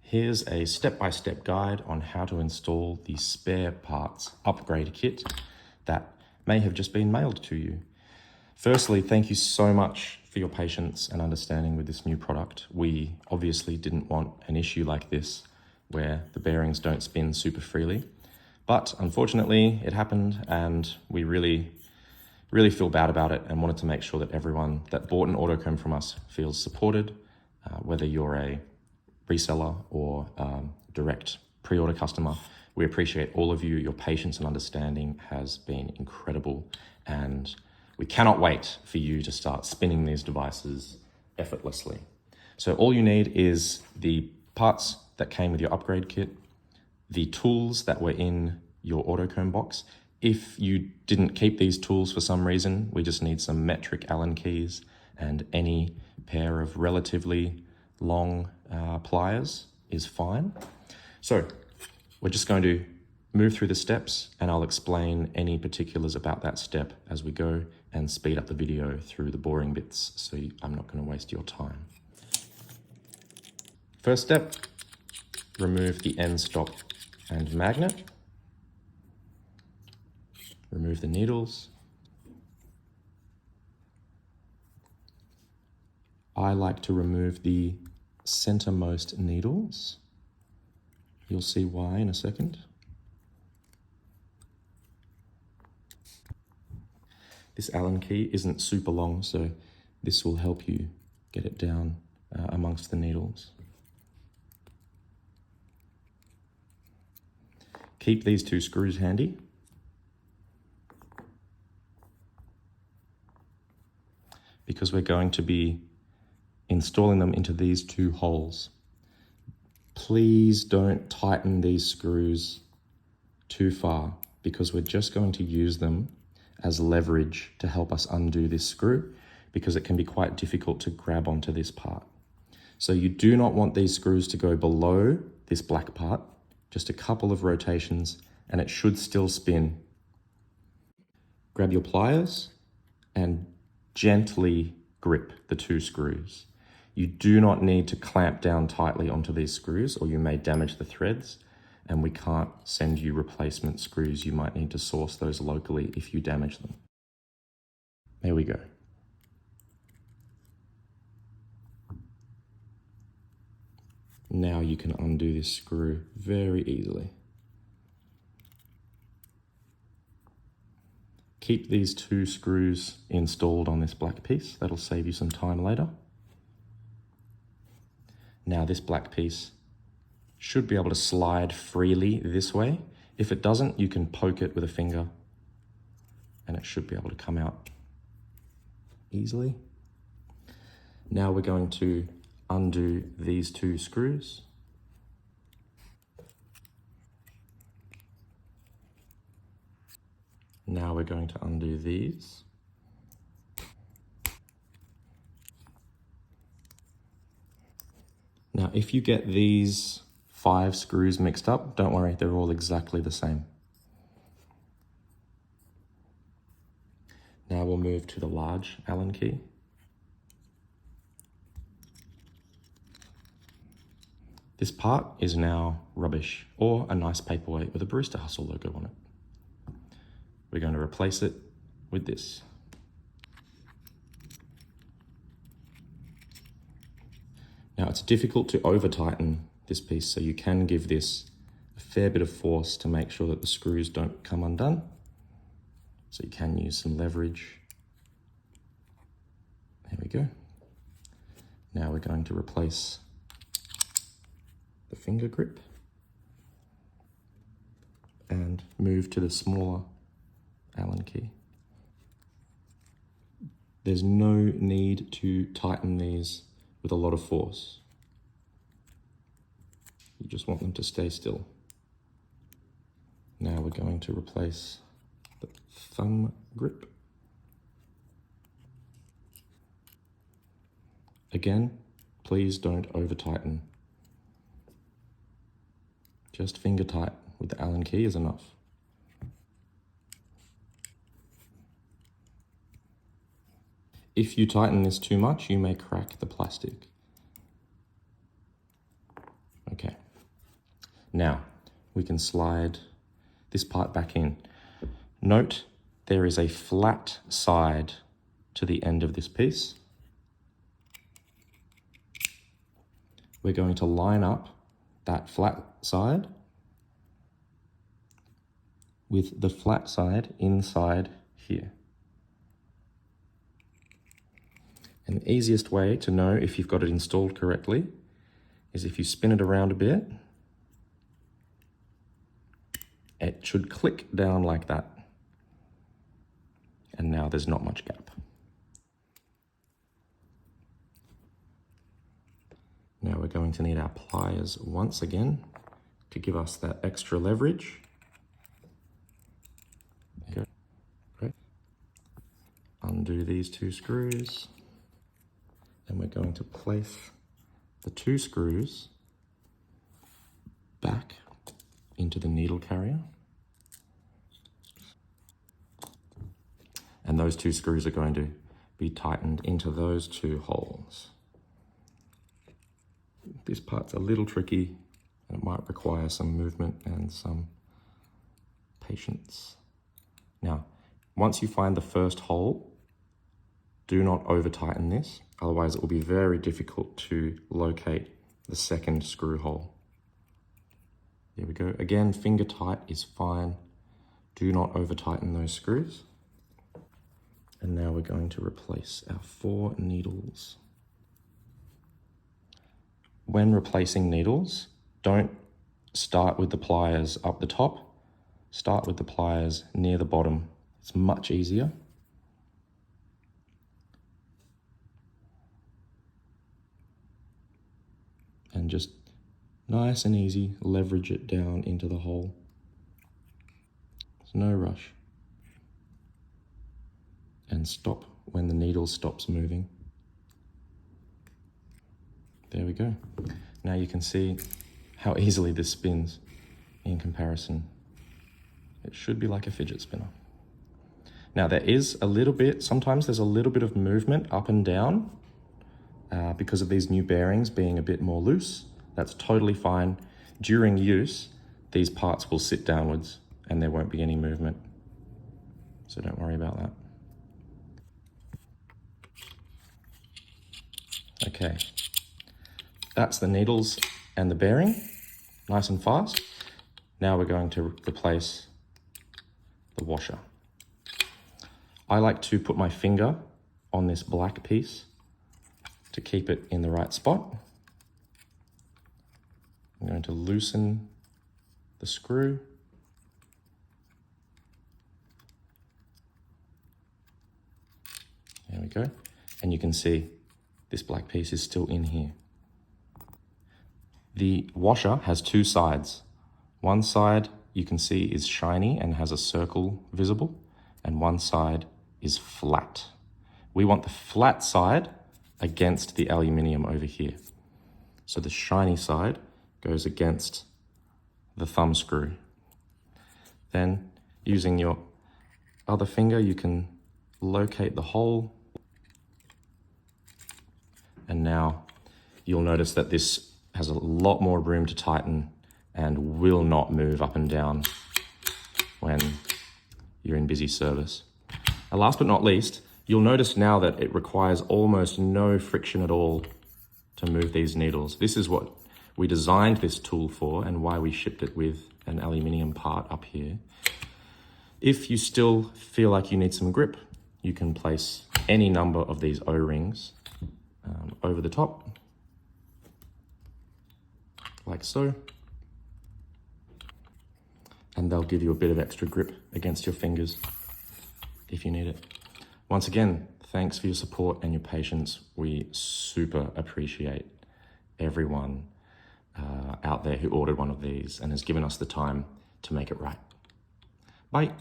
Here's a step-by-step guide on how to install the spare parts upgrade kit that may have just been mailed to you. Firstly, thank you so much for your patience and understanding with this new product. We obviously didn't want an issue like this where the bearings don't spin super freely, but unfortunately it happened, and we really feel bad about it and wanted to make sure that everyone that bought an AutoComb from us feels supported, whether you're a reseller or direct pre-order customer. We appreciate all of you. Your patience and understanding has been incredible, and we cannot wait for you to start spinning these devices effortlessly. So all you need is the parts that came with your upgrade kit, the tools that were in your AutoComb box. If you didn't keep these tools for some reason, we just need some metric Allen keys and any pair of relatively long pliers is fine. So we're just going to move through the steps, and I'll explain any particulars about that step as we go and speed up the video through the boring bits, so I'm not going to waste your time. First step, remove the end stop and magnet. Remove the needles. I like to remove the centermost needles. You'll see why in a second. This Allen key isn't super long, so this will help you get it down amongst the needles. Keep these two screws handy. Because we're going to be installing them into these two holes. Please don't tighten these screws too far, because we're just going to use them as leverage to help us undo this screw, because it can be quite difficult to grab onto this part. So you do not want these screws to go below this black part, just a couple of rotations and it should still spin. Grab your pliers and gently grip the two screws. You do not need to clamp down tightly onto these screws, or you may damage the threads, and we can't send you replacement screws. You might need to source those locally if you damage them. There we go. Now you can undo this screw very easily. Keep these two screws installed on this black piece. That'll save you some time later. Now this black piece should be able to slide freely this way. If it doesn't, you can poke it with a finger and it should be able to come out easily. Now we're going to undo these two screws. Now we're going to undo these. Now, if you get these 5 screws mixed up, don't worry, they're all exactly the same. Now we'll move to the large Allen key. This part is now rubbish, or a nice paperweight with a Barista Hustle logo on it. We're going to replace it with this. Now it's difficult to over tighten this piece, so you can give this a fair bit of force to make sure that the screws don't come undone. So you can use some leverage. There we go. Now we're going to replace the finger grip and move to the smaller Allen key. There's no need to tighten these with a lot of force. You just want them to stay still. Now we're going to replace the thumb grip. Again, please don't over tighten. Just finger tight with the Allen key is enough. If you tighten this too much, you may crack the plastic. Okay. Now, we can slide this part back in. Note, there is a flat side to the end of this piece. We're going to line up that flat side with the flat side inside here. And the easiest way to know if you've got it installed correctly is if you spin it around a bit, it should click down like that. And now there's not much gap. Now we're going to need our pliers once again to give us that extra leverage. There you go. Great. Undo these 2 screws. And we're going to place the 2 screws back into the needle carrier. And those 2 screws are going to be tightened into those 2 holes. This part's a little tricky and it might require some movement and some patience. Now, once you find the first hole, do not over tighten this, otherwise it will be very difficult to locate the second screw hole. There we go. Again, finger tight is fine. Do not over tighten those screws. And now we're going to replace our 4 needles. When replacing needles, don't start with the pliers up the top. Start with the pliers near the bottom. It's much easier. And just nice and easy, leverage it down into the hole. There's no rush. And stop when the needle stops moving. There we go. Now you can see how easily this spins in comparison. It should be like a fidget spinner. Now there is a little bit, sometimes there's a little bit of movement up and down because of these new bearings being a bit more loose. That's totally fine. During use, these parts will sit downwards and there won't be any movement. So don't worry about that. Okay, that's the needles and the bearing, nice and fast. Now we're going to replace the washer. I like to put my finger on this black piece to keep it in the right spot. I'm going to loosen the screw. There we go. And you can see this black piece is still in here. The washer has 2 sides. One side you can see is shiny and has a circle visible, and one side is flat. We want the flat side against the aluminium over here. So the shiny side goes against the thumb screw. Then, using your other finger, you can locate the hole. And now you'll notice that this has a lot more room to tighten and will not move up and down when you're in busy service. And last but not least, you'll notice now that it requires almost no friction at all to move these needles. This is what we designed this tool for and why we shipped it with an aluminium part up here. If you still feel like you need some grip, you can place any number of these O-rings over the top, like so. And they'll give you a bit of extra grip against your fingers if you need it. Once again, thanks for your support and your patience. We super appreciate everyone out there who ordered one of these and has given us the time to make it right. Bye.